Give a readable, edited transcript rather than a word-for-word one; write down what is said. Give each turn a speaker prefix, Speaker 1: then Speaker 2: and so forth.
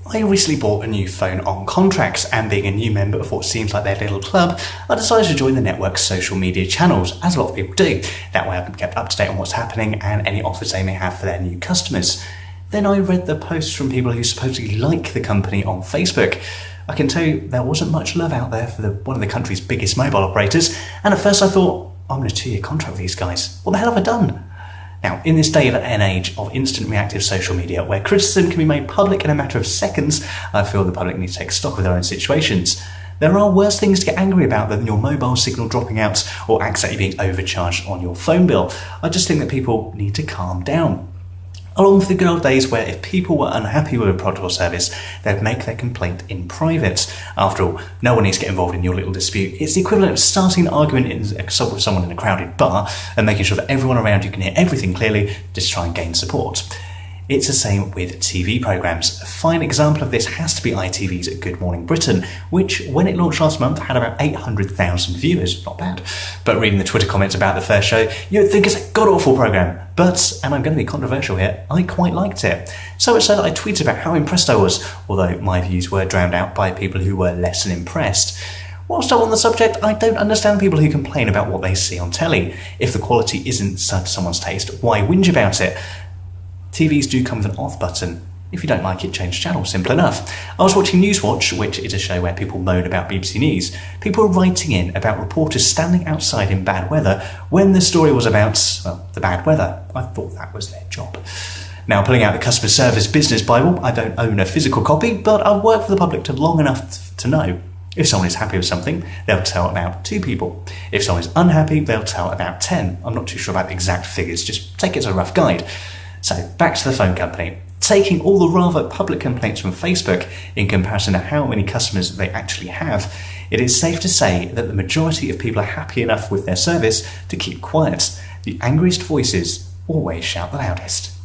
Speaker 1: I recently bought a new phone on contract, and being a new member of what seems like their little club, I decided to join the network's social media channels, as a lot of people do. That way I can be kept up to date on what's happening and any offers they may have for their new customers. Then I read the posts from people who supposedly like the company on Facebook. I can tell you there wasn't much love out there for one of the country's biggest mobile operators, and at first I thought, I'm on a 2-year contract with these guys. What the hell have I done? Now, in this day and age of instant reactive social media, where criticism can be made public in a matter of seconds, I feel the public needs to take stock of their own situations. There are worse things to get angry about than your mobile signal dropping out or accidentally being overcharged on your phone bill. I just think that people need to calm down. Along with the good old days where if people were unhappy with a product or service, they'd make their complaint in private. After all, no one needs to get involved in your little dispute. It's the equivalent of starting an argument with someone in a crowded bar and making sure that everyone around you can hear everything clearly, just try and gain support. It's the same with TV programmes. A fine example of this has to be ITV's Good Morning Britain, which, when it launched last month, had about 800,000 viewers. Not bad. But reading the Twitter comments about the first show, you'd think it's a god-awful programme. But, and I'm going to be controversial here, I quite liked it. So much so that I tweeted about how impressed I was, although my views were drowned out by people who were less than impressed. Whilst I'm on the subject, I don't understand people who complain about what they see on telly. If the quality isn't to someone's taste, why whinge about it? TVs do come with an off button. If you don't like it, change channel, simple enough. I was watching Newswatch, which is a show where people moan about BBC News. People were writing in about reporters standing outside in bad weather when the story was about, well, the bad weather. I thought that was their job. Now, pulling out the customer service business Bible, I don't own a physical copy, but I've worked for the public long enough to know. If someone is happy with something, they'll tell about 2 people. If someone is unhappy, they'll tell about 10. I'm not too sure about the exact figures, just take it as a rough guide. So, back to the phone company. Taking all the rather public complaints from Facebook in comparison to how many customers they actually have, it is safe to say that the majority of people are happy enough with their service to keep quiet. The angriest voices always shout the loudest.